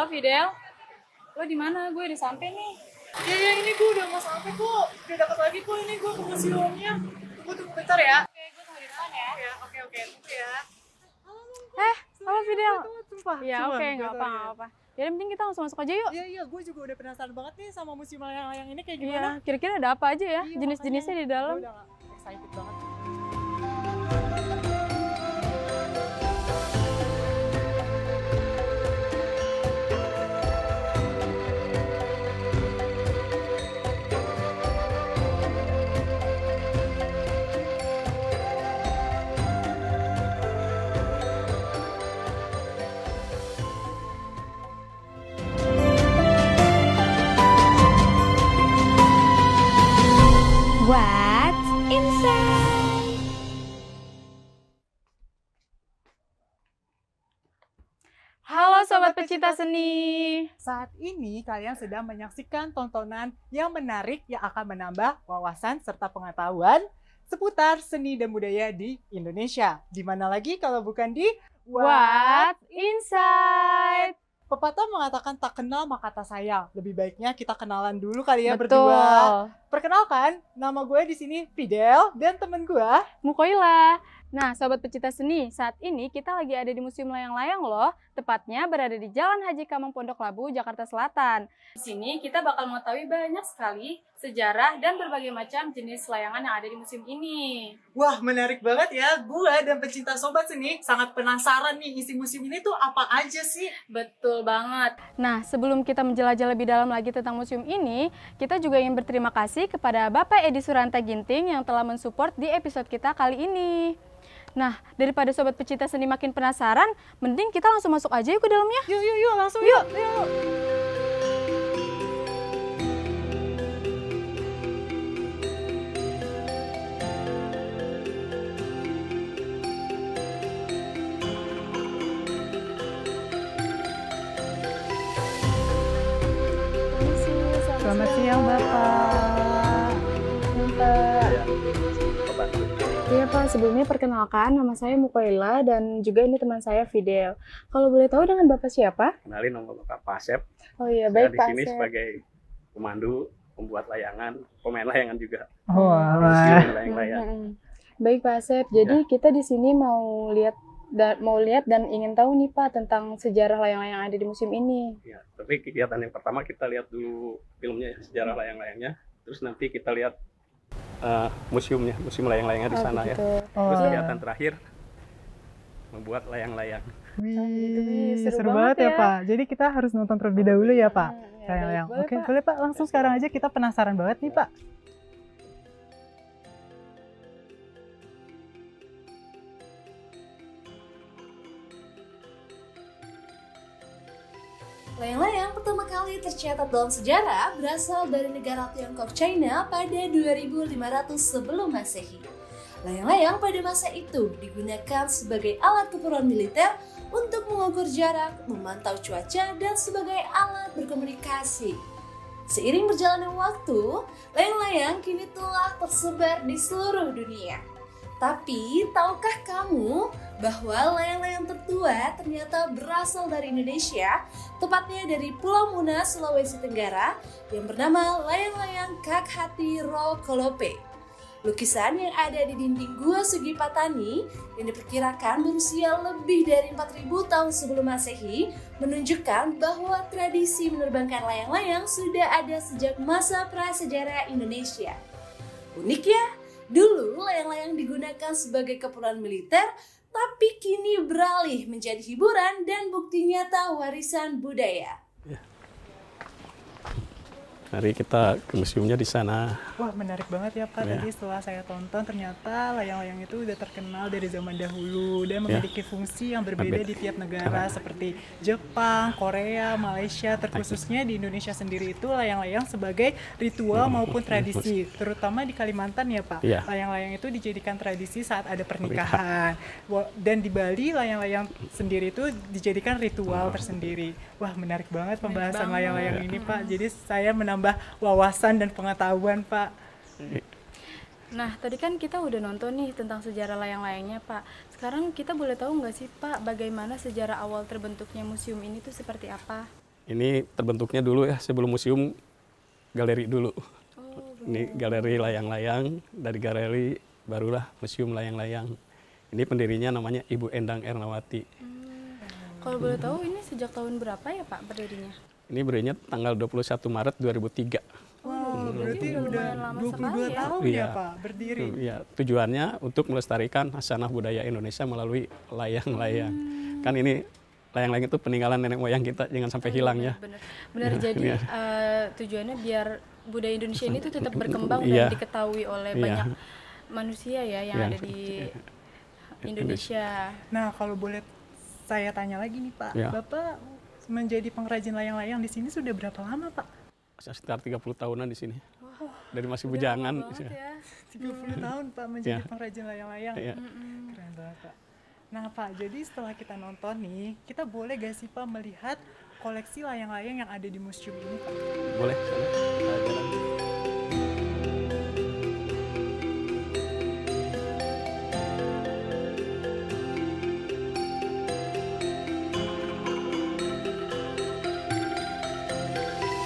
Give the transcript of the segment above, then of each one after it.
Halo Fidel, lo di mana? Gue udah sampai nih. Iya, ini gue udah mau sampai kok. Udah dekat lagi kok, ini gue ke museumnya. Tunggu bentar ya. Oke, gue tunggu di depan ya. Oke, tunggu ya. Halo Fidel. Sumpah. Iya oke, nggak apa-apa. Ya yang penting kita langsung masuk aja yuk. Iya, gue juga udah penasaran banget nih sama museum layang-layang ini kayak Iya, gimana. kira-kira ada apa aja ya? Iya, Jenis-jenisnya di makanya dalam. gue udah excited banget. What's inside? Halo Sobat Pecinta Seni. Saat ini kalian sedang menyaksikan tontonan yang menarik yang akan menambah wawasan serta pengetahuan seputar seni dan budaya di Indonesia. Di mana lagi kalau bukan di What's inside? Pepatah mengatakan tak kenal maka tak sayang. Lebih baiknya kita kenalan dulu kali ya Betul. berdua. Perkenalkan, nama gue di sini Fidel dan temen gue. Mukoila. Nah, Sobat Pecinta Seni, saat ini kita lagi ada di Museum Layang-Layang loh. Tepatnya berada di Jalan Haji Kamang Pondok Labu, Jakarta Selatan. Di sini kita bakal mengetahui banyak sekali sejarah dan berbagai macam jenis layangan yang ada di museum ini. Wah, menarik banget ya. Gue dan pecinta sobat seni sangat penasaran nih isi museum ini tuh apa aja sih? Betul banget. Nah, sebelum kita menjelajah lebih dalam lagi tentang museum ini, kita juga ingin berterima kasih kepada Bapak Edi Suranta Ginting yang telah mensupport di episode kita kali ini. Nah, daripada Sobat Pecinta Seni makin penasaran, mending kita langsung masuk aja yuk ke dalamnya. Yuk, langsung yuk. Selamat siang, Bapak. Iya Pak, sebelumnya perkenalkan nama saya Mukoila dan juga ini teman saya Fidel. Kalau boleh tahu dengan Bapak siapa? Kenalin nama Bapak Pak Asep. Oh iya, Saya baik di Pak sini Asep. sebagai pemandu, pembuat layangan, pemain layangan juga. Oh, Museum layang-layang. Baik Pak Asep, jadi kita di sini mau lihat dan ingin tahu nih Pak tentang sejarah layang-layang yang ada di museum ini. Ya, tapi kegiatan yang pertama kita lihat dulu filmnya, ya, sejarah layang-layangnya. Terus nanti kita lihat museum layang-layangnya di sana ya. Begitu. Terus Oh. kegiatan terakhir membuat layang-layang. Wih, Seru seru banget banget ya, ya. Pak. Jadi kita harus nonton terlebih dahulu ya, Pak. Ya, Layang-layang. baik. Oke, Boleh, Pak. boleh Pak. Langsung sekarang aja, kita penasaran banget nih, Pak. Layang-layang pertama kali tercatat dalam sejarah berasal dari negara Tiongkok China pada 2500 sebelum Masehi. Layang-layang pada masa itu digunakan sebagai alat tempur militer untuk mengukur jarak, memantau cuaca, dan sebagai alat berkomunikasi. Seiring berjalannya waktu, layang-layang kini telah tersebar di seluruh dunia. Tapi, tahukah kamu bahwa layang-layang tertua ternyata berasal dari Indonesia, tepatnya dari Pulau Muna, Sulawesi Tenggara, yang bernama layang-layang Kak Hati Ro Kolope. Lukisan yang ada di dinding Gua Sugi Patani yang diperkirakan berusia lebih dari 4000 tahun sebelum Masehi menunjukkan bahwa tradisi menerbangkan layang-layang sudah ada sejak masa prasejarah Indonesia. Unik ya? Dulu layang-layang digunakan sebagai keperluan militer, tapi kini beralih menjadi hiburan dan bukti nyata warisan budaya. Mari kita ke museumnya di sana. Wah, menarik banget ya, Pak. Ya. Tadi setelah saya tonton, ternyata layang-layang itu udah terkenal dari zaman dahulu dan memiliki fungsi yang berbeda di tiap negara seperti Jepang, Korea, Malaysia. Terkhususnya di Indonesia sendiri itu layang-layang sebagai ritual maupun tradisi, terutama di Kalimantan ya, Pak. Iya. Layang-layang itu dijadikan tradisi saat ada pernikahan. Dan di Bali layang-layang sendiri itu dijadikan ritual tersendiri. Wah, menarik banget pembahasan layang-layang ini, Pak. Jadi saya menambah wawasan dan pengetahuan, Pak. Nah, tadi kan kita udah nonton nih tentang sejarah layang-layangnya, Pak. Sekarang kita boleh tahu nggak sih, Pak, bagaimana sejarah awal terbentuknya museum ini tuh seperti apa? Ini terbentuknya dulu ya, sebelum museum galeri dulu. Ini galeri layang-layang, dari galeri barulah museum layang-layang. Ini pendirinya namanya Ibu Endang Ernawati. Kalau boleh tahu ini sejak tahun berapa ya Pak berdirinya? Ini berdirinya tanggal 21 Maret 2003. Wow, berarti udah udah lumayan lama 22 sekali ya. tahun Iya. ya Pak berdiri. Ya, tujuannya untuk melestarikan hasanah budaya Indonesia melalui layang-layang. Kan ini layang-layang itu peninggalan nenek moyang kita, jangan sampai hilang ya. Benar, jadi tujuannya biar budaya Indonesia ini tuh tetap berkembang Iya. dan diketahui oleh Iya. banyak manusia ya yang Iya. ada di Indonesia. Nah, kalau boleh saya tanya lagi nih Pak, Ya. Bapak menjadi pengrajin layang-layang di sini sudah berapa lama Pak? Sekitar 30 tahunan di sini. Dari masih Udah bujangan. lama banget ya. 30 tahun Pak menjadi Ya. pengrajin layang-layang. Ya. Keren banget Pak. Nah Pak, jadi setelah kita nonton nih, kita boleh gak sih Pak melihat koleksi layang-layang yang ada di museum ini Pak? Boleh, sana. Kita jalan.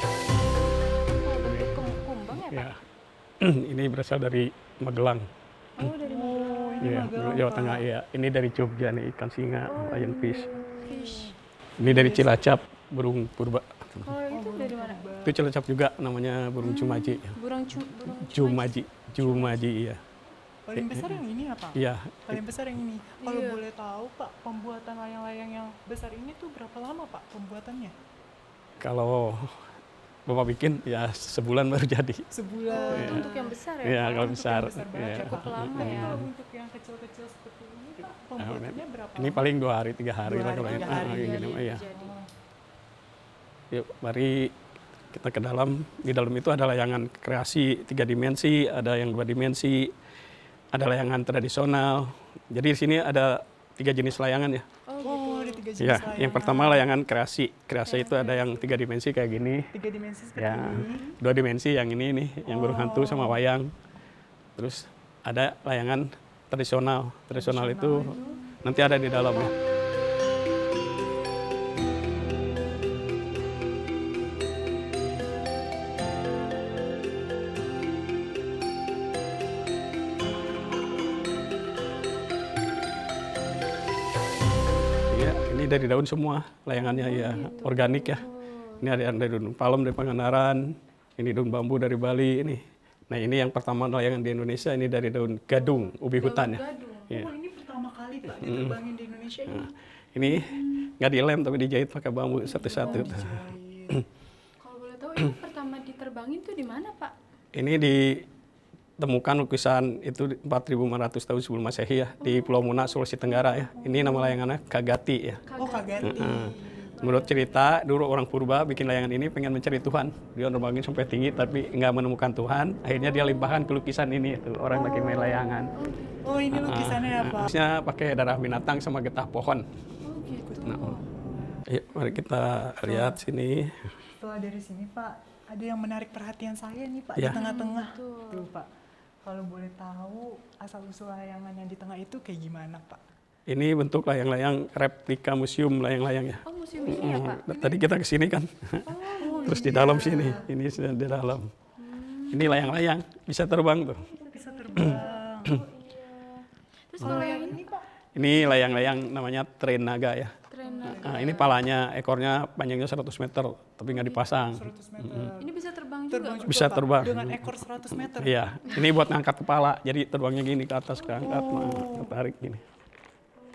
Oh, bentuk kumbang ya Pak? Ya. Ini berasal dari Magelang. Oh, dari Oh, ini Iya, Magelang Jawa Pak. Tengah ya. Ini dari Jogja nih, ikan singa, lion fish. fish. Ini dari Cilacap, burung purba. Kalau itu dari mana? Itu Cilacap juga namanya burung cumaji. Burung Jumaji, Jumaji iya. Paling besar yang ini ya Pak? Iya, Paling besar yang ini. Kalau Iya. boleh tahu Pak, pembuatan layang-layang yang besar ini tuh berapa lama Pak pembuatannya? kalau Bapak bikin ya sebulan baru jadi. Sebulan. Itu untuk yang besar ya? Iya, Pak? kalau Untuk besar. yang besar banget Iya. ya Pak. lama Tapi ya. kalau untuk yang kecil-kecil seperti ini Pak, pembuatannya berapa Ini lama? paling 2 hari, 3 hari 2 lah hari, kalau 3 hari. yang gini mah ya. Jadi. Yuk, mari kita ke dalam. Di dalam itu ada layangan kreasi 3 dimensi, ada yang 2 dimensi, ada layangan tradisional. Jadi di sini ada 3 jenis layangan ya. Oh, ada 3 jenis Ya, layangan. yang pertama layangan kreasi. Kreasi itu ada yang 3 dimensi kayak gini. 3 dimensi seperti Ya, ini. 2 dimensi yang ini nih, yang burung hantu sama wayang. Terus ada layangan tradisional. Tradisional itu nanti ada di dalam ya. Iya, ini dari daun semua layangannya ya, organik ya. Ini ada yang dari daun palem dari Pangandaran, ini daun bambu dari Bali ini. Nah ini yang pertama layangan di Indonesia, ini dari daun gadung, ubi hutan ya. Iya. Oh, ini pertama kali Pak diterbangin di Indonesia ini. Ini nggak dilem tapi dijahit pakai bambu satu-satu. Kalau boleh tahu ini pertama diterbangin tuh di mana Pak? Ini ditemukan lukisan itu 4.500 tahun sebelum Masehi ya, di Pulau Muna, Sulawesi Tenggara ya. Ini nama layangannya Kagati ya. Oh, Kagati. Menurut cerita, dulu orang purba bikin layangan ini pengen mencari Tuhan. Dia nerbangin sampai tinggi tapi nggak menemukan Tuhan. Akhirnya dia limpahkan ke lukisan ini. Tuh, orang lagi main layangan. Oh, ini lukisannya ya Pak. Lukisannya pakai darah binatang sama getah pohon. Oh gitu. Nah, yuk, mari kita lihat sini. Setelah dari sini Pak, ada yang menarik perhatian saya nih Pak Ya. di tengah-tengah. Tuh Pak, kalau boleh tahu asal-usul layangan yang di tengah itu kayak gimana Pak? Ini bentuk layang-layang replika museum layang-layang ya. Oh museum ini ya Pak? Tadi kita ke sini kan. Terus di dalam sini. Ini sudah di dalam. Ini layang-layang bisa terbang tuh. Bisa terbang. Terus kalau yang ini Pak, Ini layang-layang namanya tren naga ya. trainer. Nah, ini palanya, ekornya panjangnya 100 meter, tapi nggak dipasang. 100 meter. Ini bisa terbang juga Terbang Pak? juga, Bisa Pak, terbang. dengan ekor 100 meter. Iya, ini buat ngangkat kepala, jadi terbangnya gini ke atas, ke angkat, tarik gini.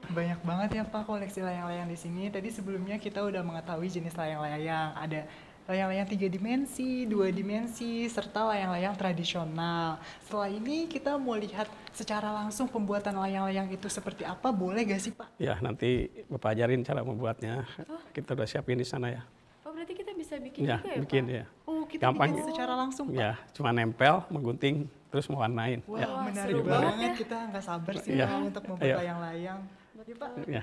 Banyak banget ya Pak koleksi layang-layang di sini. Tadi sebelumnya kita udah mengetahui jenis layang-layang. Ada layang-layang 3 dimensi, 2 dimensi, serta layang-layang tradisional. Setelah ini kita mau lihat secara langsung pembuatan layang-layang itu seperti apa, boleh gak sih Pak? Ya, nanti Bapak ajarin cara membuatnya. Kita udah siapin di sana ya. Oh berarti kita bisa bikin Ya, juga ya bikin Pak? ya. Oh, kita Gampang. bikin secara langsung Pak? Ya, cuma nempel, menggunting, terus mewarnain. Wah, Ya. menarik seru banget. banget ya. Kita nggak sabar sih Iya. Pak untuk membuat Ayo. layang-layang. Ya Pak. Ya.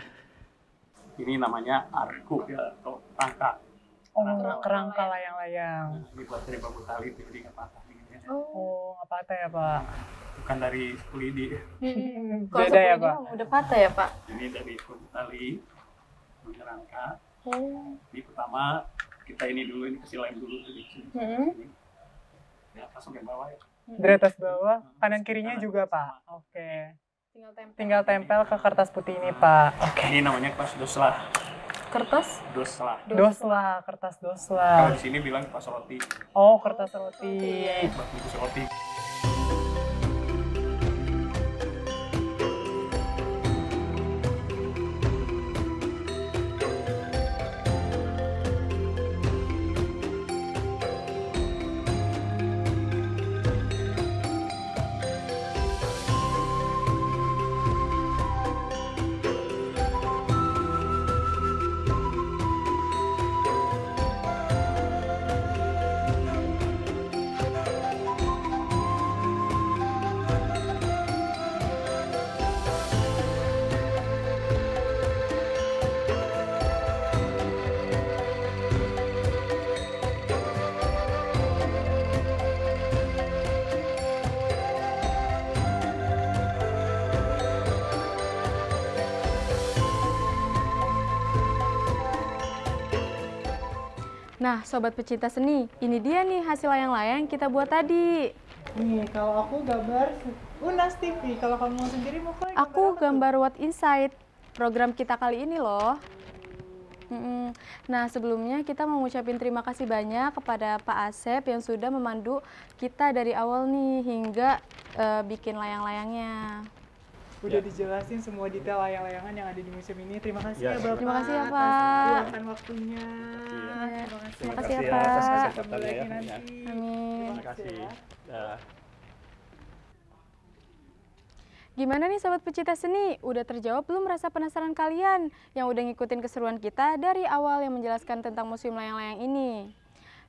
Ini namanya arku ya, atau rangka. Oh, kerangka layang-layang. Ini buat dari bambu tali, jadi nggak patah. Gini, ya. Oh, nggak patah ya Pak? Bukan dari kulidi. Kalau Beda ya sebelumnya Pak? udah patah ya Pak? Ini dari bambu tali, punya rangka. Oh. Ini pertama kita ini dulu, ini kasih lem dulu. Di atas sampai bawah ya. Dari atas bawah, kanan kirinya juga Pak. Oke. Tinggal tempel ke kertas putih ini Pak. Oke. Ini namanya kertas doslah. Kertas? Doslah. Doslah, kertas Kalau doslah. di sini bilang kertas roti. Oh, kertas roti. Buat bungkus roti. Nah, sobat pecinta seni, ini dia nih hasil layang-layang kita buat tadi. Nih, kalau aku gambar Unas TV. Kalau kamu sendiri mau kayak Aku apa tuh? gambar What Inside, program kita kali ini loh. Nah, sebelumnya kita mau ngucapin terima kasih banyak kepada Pak Asep yang sudah memandu kita dari awal nih hingga bikin layang-layangnya. Udah dijelasin semua detail layang-layangan yang ada di museum ini. Terima kasih ya, Ya, Bapak. terima kasih ya, atas Pak. meluangkan waktunya. Terima kasih ya, atas Pak. Ketemu kesempatannya lagi ya. nanti. Amin. Terima kasih. Dah. Gimana nih sobat pecinta seni? Udah terjawab belum rasa penasaran kalian yang udah ngikutin keseruan kita dari awal yang menjelaskan tentang museum layang-layang ini?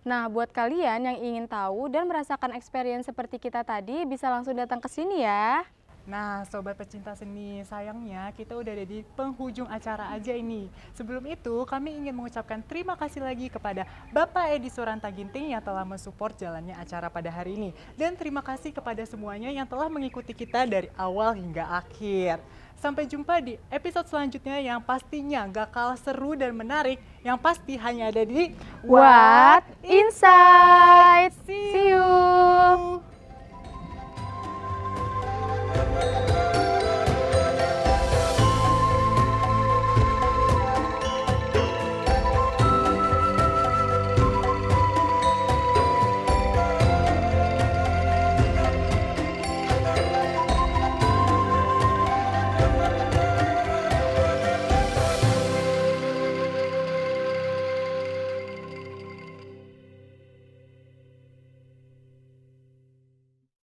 Nah, buat kalian yang ingin tahu dan merasakan experience seperti kita tadi, bisa langsung datang ke sini ya. Nah, sobat pecinta seni, sayangnya kita udah ada di penghujung acara aja ini. Sebelum itu, kami ingin mengucapkan terima kasih lagi kepada Bapak Edi Suranta Ginting yang telah mensupport jalannya acara pada hari ini. Dan terima kasih kepada semuanya yang telah mengikuti kita dari awal hingga akhir. Sampai jumpa di episode selanjutnya yang pastinya gak kalah seru dan menarik, yang pasti hanya ada di What Inside? See you!